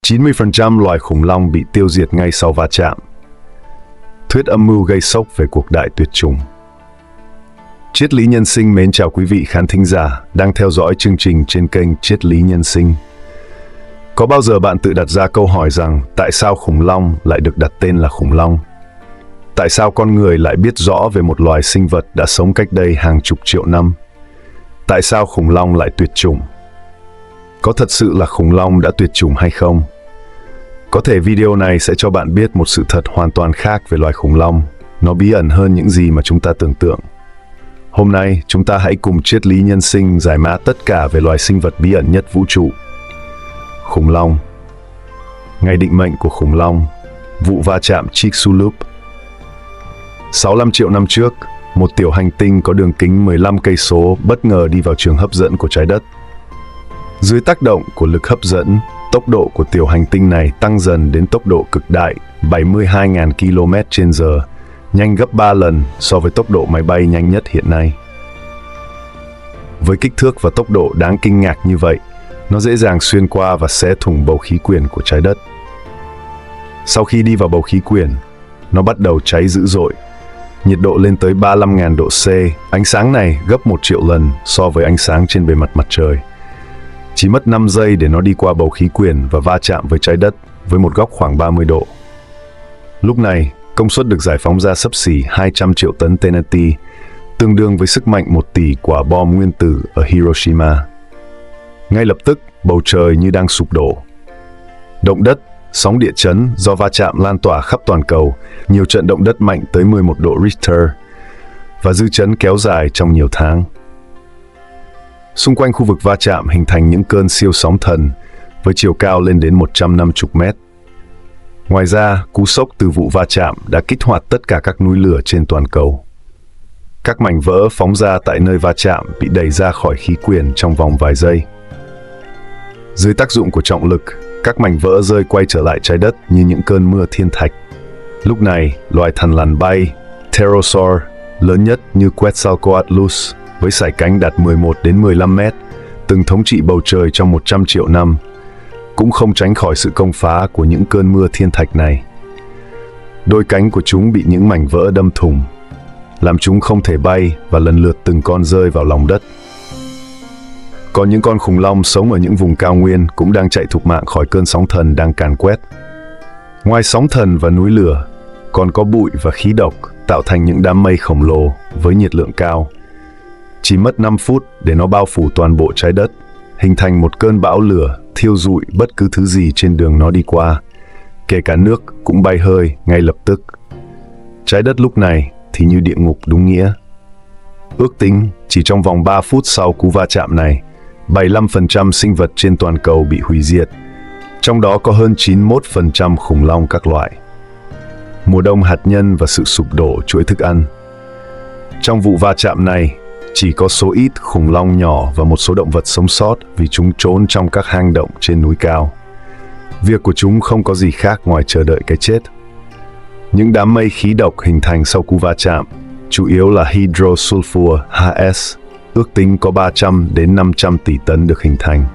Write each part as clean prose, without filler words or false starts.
90% loài khủng long bị tiêu diệt ngay sau va chạm. Thuyết âm mưu gây sốc về cuộc đại tuyệt chủng. Triết lý nhân sinh mến chào quý vị khán thính giả đang theo dõi chương trình trên kênh Triết lý nhân sinh. Có bao giờ bạn tự đặt ra câu hỏi rằng tại sao khủng long lại được đặt tên là khủng long? Tại sao con người lại biết rõ về một loài sinh vật đã sống cách đây hàng chục triệu năm? Tại sao khủng long lại tuyệt chủng? Có thật sự là khủng long đã tuyệt chủng hay không? Có thể video này sẽ cho bạn biết một sự thật hoàn toàn khác về loài khủng long. Nó bí ẩn hơn những gì mà chúng ta tưởng tượng. Hôm nay, chúng ta hãy cùng triết lý nhân sinh giải mã tất cả về loài sinh vật bí ẩn nhất vũ trụ. Khủng long. Ngày định mệnh của khủng long. Vụ va chạm Chicxulub. 65 triệu năm trước, một tiểu hành tinh có đường kính 15 cây số bất ngờ đi vào trường hấp dẫn của trái đất. Dưới tác động của lực hấp dẫn, tốc độ của tiểu hành tinh này tăng dần đến tốc độ cực đại 72.000 km/h, nhanh gấp 3 lần so với tốc độ máy bay nhanh nhất hiện nay. Với kích thước và tốc độ đáng kinh ngạc như vậy, nó dễ dàng xuyên qua và xé thủng bầu khí quyển của trái đất. Sau khi đi vào bầu khí quyển, nó bắt đầu cháy dữ dội. Nhiệt độ lên tới 35.000 độ C, ánh sáng này gấp 1 triệu lần so với ánh sáng trên bề mặt mặt trời. Chỉ mất 5 giây để nó đi qua bầu khí quyển và va chạm với trái đất với một góc khoảng 30 độ. Lúc này, công suất được giải phóng ra xấp xỉ 200 triệu tấn TNT, tương đương với sức mạnh 1 tỷ quả bom nguyên tử ở Hiroshima. Ngay lập tức, bầu trời như đang sụp đổ. Động đất, sóng địa chấn do va chạm lan tỏa khắp toàn cầu, nhiều trận động đất mạnh tới 11 độ Richter, và dư chấn kéo dài trong nhiều tháng. Xung quanh khu vực va chạm hình thành những cơn siêu sóng thần với chiều cao lên đến 150 mét. Ngoài ra, cú sốc từ vụ va chạm đã kích hoạt tất cả các núi lửa trên toàn cầu. Các mảnh vỡ phóng ra tại nơi va chạm bị đẩy ra khỏi khí quyển trong vòng vài giây. Dưới tác dụng của trọng lực, các mảnh vỡ rơi quay trở lại trái đất như những cơn mưa thiên thạch. Lúc này, loài thằn lằn bay, Pterosaur, lớn nhất như Quetzalcoatlus, với sải cánh đạt 11 đến 15 mét, từng thống trị bầu trời trong 100 triệu năm, cũng không tránh khỏi sự công phá của những cơn mưa thiên thạch này. Đôi cánh của chúng bị những mảnh vỡ đâm thủng, làm chúng không thể bay và lần lượt từng con rơi vào lòng đất. Còn những con khủng long sống ở những vùng cao nguyên cũng đang chạy thục mạng khỏi cơn sóng thần đang càn quét. Ngoài sóng thần và núi lửa, còn có bụi và khí độc tạo thành những đám mây khổng lồ với nhiệt lượng cao. Chỉ mất 5 phút để nó bao phủ toàn bộ trái đất, hình thành một cơn bão lửa thiêu rụi bất cứ thứ gì trên đường nó đi qua, kể cả nước cũng bay hơi ngay lập tức. Trái đất lúc này thì như địa ngục đúng nghĩa. Ước tính chỉ trong vòng 3 phút sau cú va chạm này, 75% sinh vật trên toàn cầu bị hủy diệt, trong đó có hơn 91% khủng long các loại. Mùa đông hạt nhân và sự sụp đổ chuỗi thức ăn. Trong vụ va chạm này, chỉ có số ít khủng long nhỏ và một số động vật sống sót vì chúng trốn trong các hang động trên núi cao. Việc của chúng không có gì khác ngoài chờ đợi cái chết. Những đám mây khí độc hình thành sau cú va chạm, chủ yếu là hydrosulfur HS, ước tính có 300 đến 500 tỷ tấn được hình thành.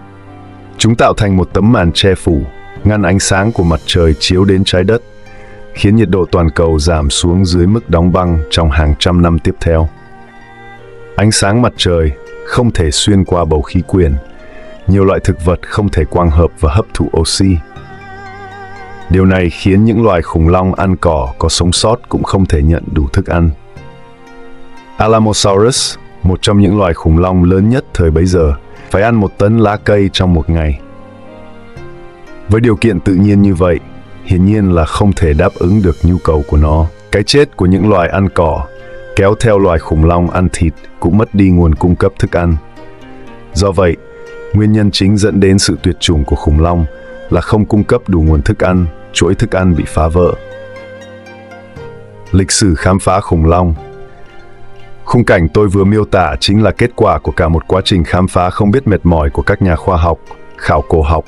Chúng tạo thành một tấm màn che phủ, ngăn ánh sáng của mặt trời chiếu đến trái đất, khiến nhiệt độ toàn cầu giảm xuống dưới mức đóng băng trong hàng trăm năm tiếp theo. Ánh sáng mặt trời không thể xuyên qua bầu khí quyển. Nhiều loại thực vật không thể quang hợp và hấp thụ oxy. Điều này khiến những loài khủng long ăn cỏ có sống sót cũng không thể nhận đủ thức ăn. Alamosaurus, một trong những loài khủng long lớn nhất thời bấy giờ, phải ăn 1 tấn lá cây trong một ngày. Với điều kiện tự nhiên như vậy, hiển nhiên là không thể đáp ứng được nhu cầu của nó. Cái chết của những loài ăn cỏ kéo theo loài khủng long ăn thịt cũng mất đi nguồn cung cấp thức ăn. Do vậy, nguyên nhân chính dẫn đến sự tuyệt chủng của khủng long là không cung cấp đủ nguồn thức ăn, chuỗi thức ăn bị phá vỡ. Lịch sử khám phá khủng long. Khung cảnh tôi vừa miêu tả chính là kết quả của cả một quá trình khám phá không biết mệt mỏi của các nhà khoa học, khảo cổ học,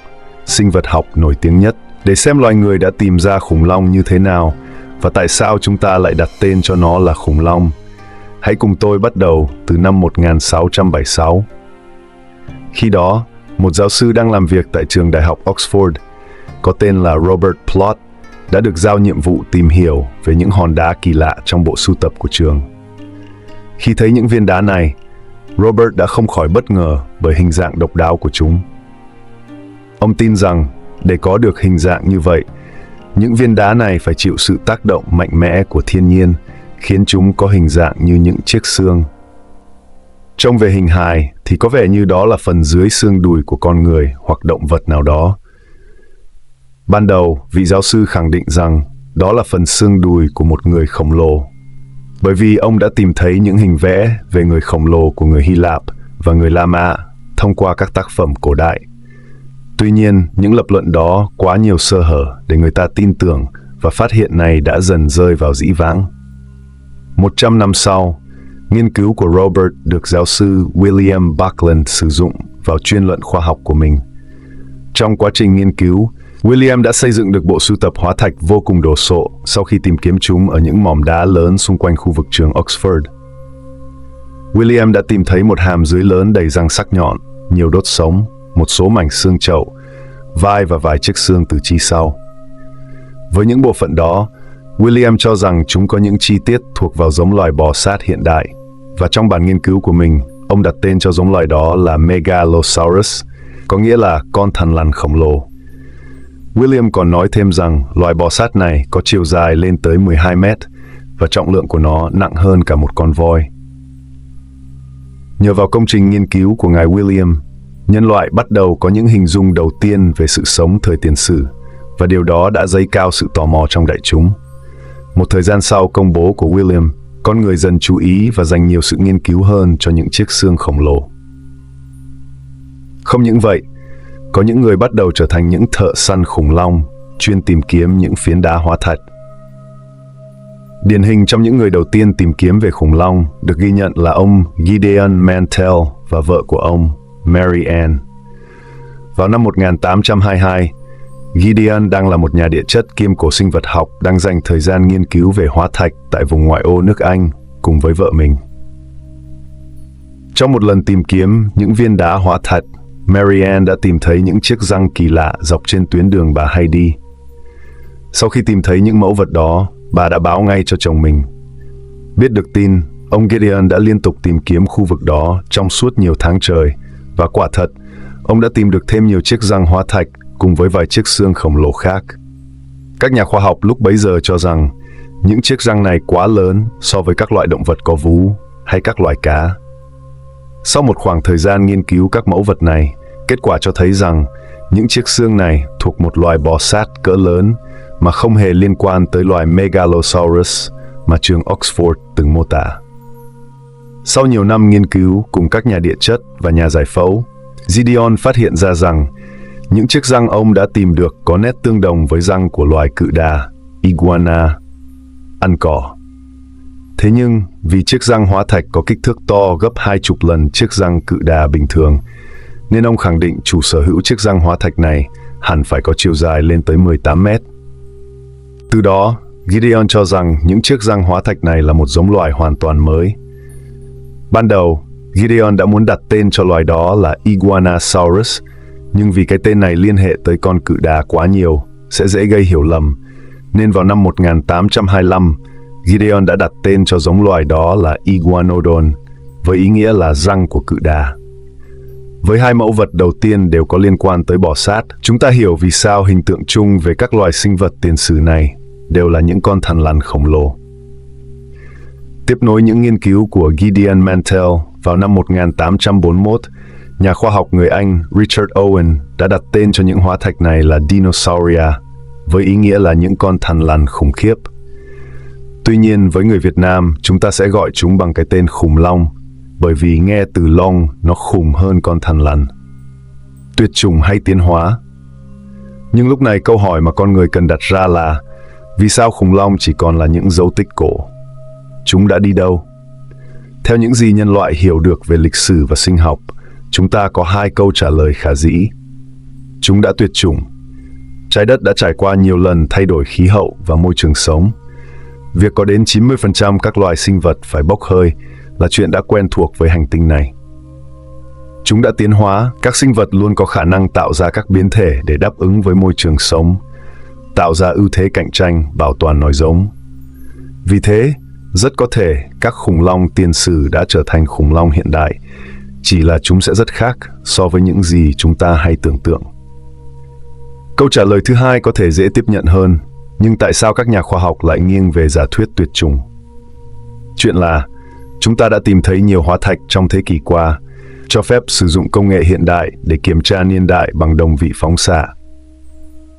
sinh vật học nổi tiếng nhất, để xem loài người đã tìm ra khủng long như thế nào và tại sao chúng ta lại đặt tên cho nó là khủng long. Hãy cùng tôi bắt đầu từ năm 1676. Khi đó, một giáo sư đang làm việc tại trường đại học Oxford có tên là Robert Plot đã được giao nhiệm vụ tìm hiểu về những hòn đá kỳ lạ trong bộ sưu tập của trường. Khi thấy những viên đá này, Robert đã không khỏi bất ngờ bởi hình dạng độc đáo của chúng. Ông tin rằng để có được hình dạng như vậy, những viên đá này phải chịu sự tác động mạnh mẽ của thiên nhiên, khiến chúng có hình dạng như những chiếc xương. Trông về hình hài thì có vẻ như đó là phần dưới xương đùi của con người hoặc động vật nào đó. Ban đầu, vị giáo sư khẳng định rằng đó là phần xương đùi của một người khổng lồ, bởi vì ông đã tìm thấy những hình vẽ về người khổng lồ của người Hy Lạp và người La Mã thông qua các tác phẩm cổ đại. Tuy nhiên, những lập luận đó quá nhiều sơ hở để người ta tin tưởng, và phát hiện này đã dần rơi vào dĩ vãng. 100 năm sau, nghiên cứu của Robert được giáo sư William Buckland sử dụng vào chuyên luận khoa học của mình. Trong quá trình nghiên cứu, William đã xây dựng được bộ sưu tập hóa thạch vô cùng đồ sộ sau khi tìm kiếm chúng ở những mỏm đá lớn xung quanh khu vực trường Oxford. William đã tìm thấy một hàm dưới lớn đầy răng sắc nhọn, nhiều đốt sống, một số mảnh xương chậu, vai và vài chiếc xương từ chi sau. Với những bộ phận đó, William cho rằng chúng có những chi tiết thuộc vào giống loài bò sát hiện đại, và trong bản nghiên cứu của mình, ông đặt tên cho giống loài đó là Megalosaurus, có nghĩa là con thằn lằn khổng lồ. William còn nói thêm rằng loài bò sát này có chiều dài lên tới 12 mét và trọng lượng của nó nặng hơn cả một con voi. Nhờ vào công trình nghiên cứu của ngài William, nhân loại bắt đầu có những hình dung đầu tiên về sự sống thời tiền sử, và điều đó đã dấy cao sự tò mò trong đại chúng. Một thời gian sau công bố của William, con người dần chú ý và dành nhiều sự nghiên cứu hơn cho những chiếc xương khổng lồ. Không những vậy, có những người bắt đầu trở thành những thợ săn khủng long, chuyên tìm kiếm những phiến đá hóa thạch. Điển hình trong những người đầu tiên tìm kiếm về khủng long được ghi nhận là ông Gideon Mantell và vợ của ông, Mary Ann. Vào năm 1822, Gideon đang là một nhà địa chất kiêm cổ sinh vật học đang dành thời gian nghiên cứu về hóa thạch tại vùng ngoại ô nước Anh cùng với vợ mình. Trong một lần tìm kiếm những viên đá hóa thạch, Mary Ann đã tìm thấy những chiếc răng kỳ lạ dọc trên tuyến đường bà hay đi. Sau khi tìm thấy những mẫu vật đó, bà đã báo ngay cho chồng mình. Biết được tin, ông Gideon đã liên tục tìm kiếm khu vực đó trong suốt nhiều tháng trời, và quả thật, ông đã tìm được thêm nhiều chiếc răng hóa thạch cùng với vài chiếc xương khổng lồ khác. Các nhà khoa học lúc bấy giờ cho rằng những chiếc răng này quá lớn so với các loại động vật có vú hay các loài cá. Sau một khoảng thời gian nghiên cứu các mẫu vật này, kết quả cho thấy rằng những chiếc xương này thuộc một loài bò sát cỡ lớn mà không hề liên quan tới loài Megalosaurus mà trường Oxford từng mô tả. Sau nhiều năm nghiên cứu cùng các nhà địa chất và nhà giải phẫu, Gideon phát hiện ra rằng những chiếc răng ông đã tìm được có nét tương đồng với răng của loài cự đà, iguana, ăn cỏ. Thế nhưng, vì chiếc răng hóa thạch có kích thước to gấp 20 lần chiếc răng cự đà bình thường, nên ông khẳng định chủ sở hữu chiếc răng hóa thạch này hẳn phải có chiều dài lên tới 18 mét. Từ đó, Gideon cho rằng những chiếc răng hóa thạch này là một giống loài hoàn toàn mới. Ban đầu, Gideon đã muốn đặt tên cho loài đó là Iguanosaurus, nhưng vì cái tên này liên hệ tới con cự đà quá nhiều, sẽ dễ gây hiểu lầm, nên vào năm 1825, Gideon đã đặt tên cho giống loài đó là Iguanodon, với ý nghĩa là răng của cự đà. Với hai mẫu vật đầu tiên đều có liên quan tới bò sát, chúng ta hiểu vì sao hình tượng chung về các loài sinh vật tiền sử này đều là những con thằn lằn khổng lồ. Tiếp nối những nghiên cứu của Gideon Mantell, vào năm 1841, nhà khoa học người Anh Richard Owen đã đặt tên cho những hóa thạch này là Dinosauria, với ý nghĩa là những con thằn lằn khủng khiếp. Tuy nhiên, với người Việt Nam, chúng ta sẽ gọi chúng bằng cái tên khủng long, bởi vì nghe từ long nó khủng hơn con thằn lằn. Tuyệt chủng hay tiến hóa? Nhưng lúc này câu hỏi mà con người cần đặt ra là vì sao khủng long chỉ còn là những dấu tích cổ? Chúng đã đi đâu? Theo những gì nhân loại hiểu được về lịch sử và sinh học, chúng ta có hai câu trả lời khả dĩ. Chúng đã tuyệt chủng. Trái đất đã trải qua nhiều lần thay đổi khí hậu và môi trường sống. Việc có đến 90% các loài sinh vật phải bốc hơi là chuyện đã quen thuộc với hành tinh này. Chúng đã tiến hóa, các sinh vật luôn có khả năng tạo ra các biến thể để đáp ứng với môi trường sống, tạo ra ưu thế cạnh tranh, bảo toàn nòi giống. Vì thế, rất có thể các khủng long tiền sử đã trở thành khủng long hiện đại, chỉ là chúng sẽ rất khác so với những gì chúng ta hay tưởng tượng. Câu trả lời thứ hai có thể dễ tiếp nhận hơn, nhưng tại sao các nhà khoa học lại nghiêng về giả thuyết tuyệt chủng? Chuyện là, chúng ta đã tìm thấy nhiều hóa thạch trong thế kỷ qua, cho phép sử dụng công nghệ hiện đại để kiểm tra niên đại bằng đồng vị phóng xạ.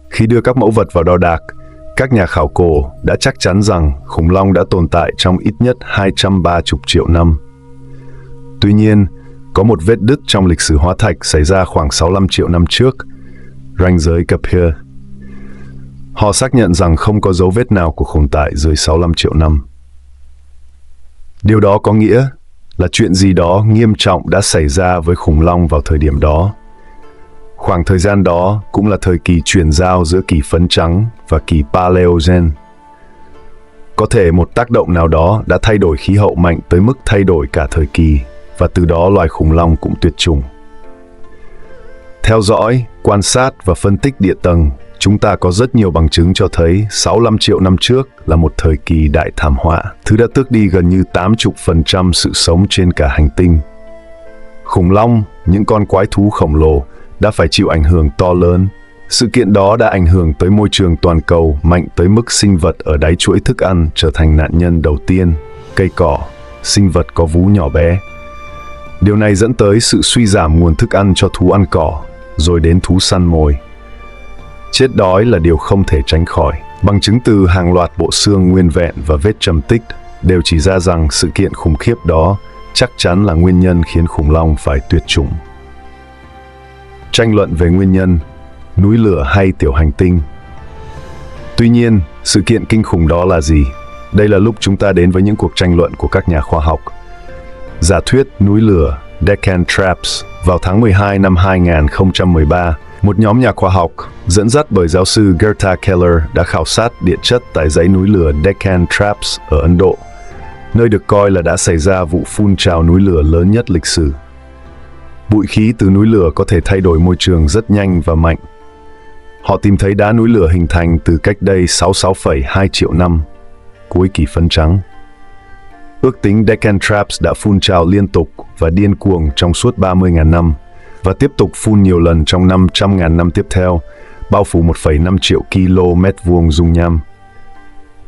Khi đưa các mẫu vật vào đo đạc, các nhà khảo cổ đã chắc chắn rằng khủng long đã tồn tại trong ít nhất 230 triệu năm. Tuy nhiên, có một vết đứt trong lịch sử hóa thạch xảy ra khoảng 65 triệu năm trước, ranh giới Kapir. Họ xác nhận rằng không có dấu vết nào của khủng tại dưới 65 triệu năm. Điều đó có nghĩa là chuyện gì đó nghiêm trọng đã xảy ra với khủng long vào thời điểm đó. Khoảng thời gian đó cũng là thời kỳ chuyển giao giữa kỳ phấn trắng và kỳ Paleogen. Có thể một tác động nào đó đã thay đổi khí hậu mạnh tới mức thay đổi cả thời kỳ, và từ đó loài khủng long cũng tuyệt chủng. Theo dõi, quan sát và phân tích địa tầng, chúng ta có rất nhiều bằng chứng cho thấy 65 triệu năm trước là một thời kỳ đại thảm họa, thứ đã tước đi gần như 80% sự sống trên cả hành tinh. Khủng long, những con quái thú khổng lồ, đã phải chịu ảnh hưởng to lớn. Sự kiện đó đã ảnh hưởng tới môi trường toàn cầu mạnh tới mức sinh vật ở đáy chuỗi thức ăn trở thành nạn nhân đầu tiên, cây cỏ, sinh vật có vú nhỏ bé. Điều này dẫn tới sự suy giảm nguồn thức ăn cho thú ăn cỏ, rồi đến thú săn mồi. Chết đói là điều không thể tránh khỏi. Bằng chứng từ hàng loạt bộ xương nguyên vẹn và vết trầm tích đều chỉ ra rằng sự kiện khủng khiếp đó chắc chắn là nguyên nhân khiến khủng long phải tuyệt chủng. Tranh luận về nguyên nhân, núi lửa hay tiểu hành tinh. Tuy nhiên, sự kiện kinh khủng đó là gì? Đây là lúc chúng ta đến với những cuộc tranh luận của các nhà khoa học. Giả thuyết núi lửa Deccan Traps. Vào tháng 12 năm 2013, một nhóm nhà khoa học dẫn dắt bởi giáo sư Gerta Keller đã khảo sát địa chất tại dãy núi lửa Deccan Traps ở Ấn Độ, nơi được coi là đã xảy ra vụ phun trào núi lửa lớn nhất lịch sử. Bụi khí từ núi lửa có thể thay đổi môi trường rất nhanh và mạnh. Họ tìm thấy đá núi lửa hình thành từ cách đây 66,2 triệu năm, cuối kỳ phấn trắng. Ước tính Deccan Traps đã phun trào liên tục và điên cuồng trong suốt 30.000 năm, và tiếp tục phun nhiều lần trong 500.000 năm tiếp theo, bao phủ 1,5 triệu km vuông dung nham.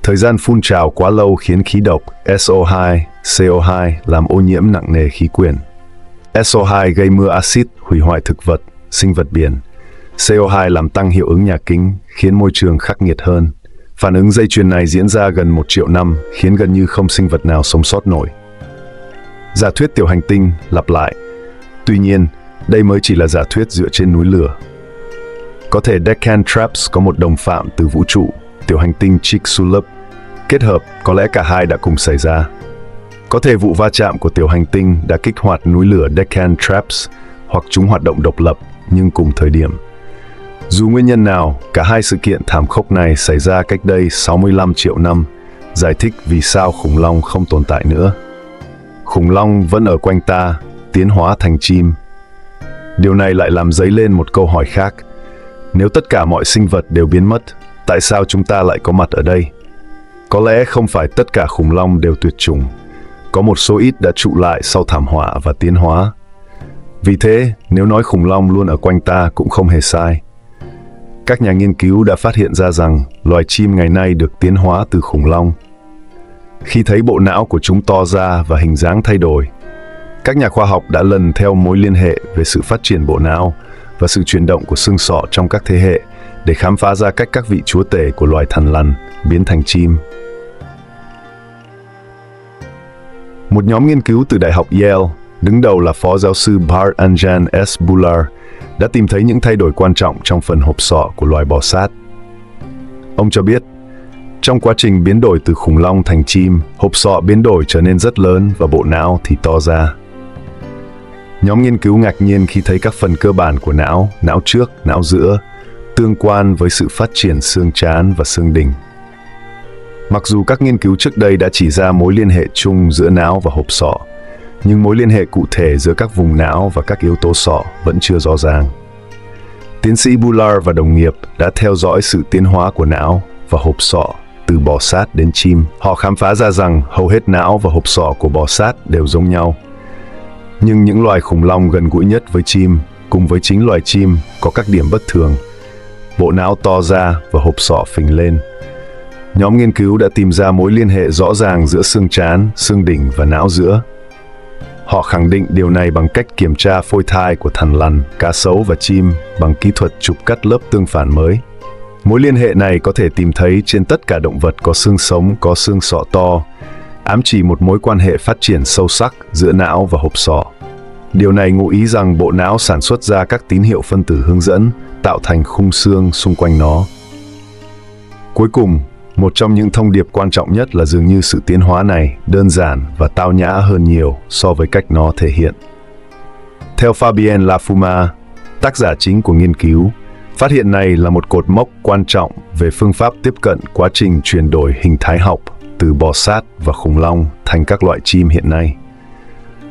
Thời gian phun trào quá lâu khiến khí độc SO2, CO2 làm ô nhiễm nặng nề khí quyển. SO2 gây mưa axit hủy hoại thực vật, sinh vật biển. CO2 làm tăng hiệu ứng nhà kính, khiến môi trường khắc nghiệt hơn. Phản ứng dây chuyền này diễn ra gần 1 triệu năm, khiến gần như không sinh vật nào sống sót nổi. Giả thuyết tiểu hành tinh lặp lại. Tuy nhiên, đây mới chỉ là giả thuyết dựa trên núi lửa. Có thể Deccan Traps có một đồng phạm từ vũ trụ, tiểu hành tinh Chicxulub. Kết hợp, có lẽ cả hai đã cùng xảy ra. Có thể vụ va chạm của tiểu hành tinh đã kích hoạt núi lửa Deccan Traps, hoặc chúng hoạt động độc lập nhưng cùng thời điểm. Dù nguyên nhân nào, cả hai sự kiện thảm khốc này xảy ra cách đây 65 triệu năm, giải thích vì sao khủng long không tồn tại nữa. Khủng long vẫn ở quanh ta, tiến hóa thành chim. Điều này lại làm dấy lên một câu hỏi khác. Nếu tất cả mọi sinh vật đều biến mất, tại sao chúng ta lại có mặt ở đây? Có lẽ không phải tất cả khủng long đều tuyệt chủng. Có một số ít đã trụ lại sau thảm họa và tiến hóa. Vì thế, nếu nói khủng long luôn ở quanh ta cũng không hề sai. Các nhà nghiên cứu đã phát hiện ra rằng loài chim ngày nay được tiến hóa từ khủng long. Khi thấy bộ não của chúng to ra và hình dáng thay đổi, các nhà khoa học đã lần theo mối liên hệ về sự phát triển bộ não và sự chuyển động của xương sọ trong các thế hệ để khám phá ra cách các vị chúa tể của loài thằn lằn biến thành chim. Một nhóm nghiên cứu từ Đại học Yale, đứng đầu là Phó giáo sư Bart Anjan S. Bullard, đã tìm thấy những thay đổi quan trọng trong phần hộp sọ của loài bò sát. Ông cho biết, trong quá trình biến đổi từ khủng long thành chim, hộp sọ biến đổi trở nên rất lớn và bộ não thì to ra. Nhóm nghiên cứu ngạc nhiên khi thấy các phần cơ bản của não, não trước, não giữa, tương quan với sự phát triển xương trán và xương đỉnh. Mặc dù các nghiên cứu trước đây đã chỉ ra mối liên hệ chung giữa não và hộp sọ, nhưng mối liên hệ cụ thể giữa các vùng não và các yếu tố sọ vẫn chưa rõ ràng. Tiến sĩ Bullard và đồng nghiệp đã theo dõi sự tiến hóa của não và hộp sọ từ bò sát đến chim. Họ khám phá ra rằng hầu hết não và hộp sọ của bò sát đều giống nhau. Nhưng những loài khủng long gần gũi nhất với chim, cùng với chính loài chim, có các điểm bất thường. Bộ não to ra và hộp sọ phình lên. Nhóm nghiên cứu đã tìm ra mối liên hệ rõ ràng giữa xương trán, xương đỉnh và não giữa. Họ khẳng định điều này bằng cách kiểm tra phôi thai của thằn lằn, cá sấu và chim bằng kỹ thuật chụp cắt lớp tương phản mới. Mối liên hệ này có thể tìm thấy trên tất cả động vật có xương sống, có xương sọ to, ám chỉ một mối quan hệ phát triển sâu sắc giữa não và hộp sọ. Điều này ngụ ý rằng bộ não sản xuất ra các tín hiệu phân tử hướng dẫn, tạo thành khung xương xung quanh nó. Cuối cùng, một trong những thông điệp quan trọng nhất là dường như sự tiến hóa này đơn giản và tao nhã hơn nhiều so với cách nó thể hiện. Theo Fabien Lafuma, tác giả chính của nghiên cứu, phát hiện này là một cột mốc quan trọng về phương pháp tiếp cận quá trình chuyển đổi hình thái học từ bò sát và khủng long thành các loại chim hiện nay.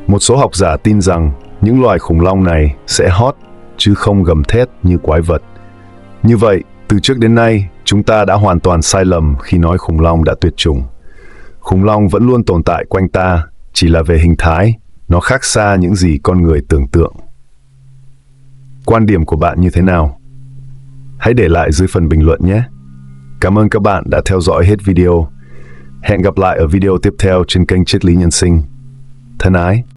Một số học giả tin rằng những loài khủng long này sẽ hót chứ không gầm thét như quái vật. Như vậy, từ trước đến nay, chúng ta đã hoàn toàn sai lầm khi nói khủng long đã tuyệt chủng. Khủng long vẫn luôn tồn tại quanh ta, chỉ là về hình thái, nó khác xa những gì con người tưởng tượng. Quan điểm của bạn như thế nào? Hãy để lại dưới phần bình luận nhé! Cảm ơn các bạn đã theo dõi hết video. Hẹn gặp lại ở video tiếp theo trên kênh Triết lý Nhân sinh. Thân ái!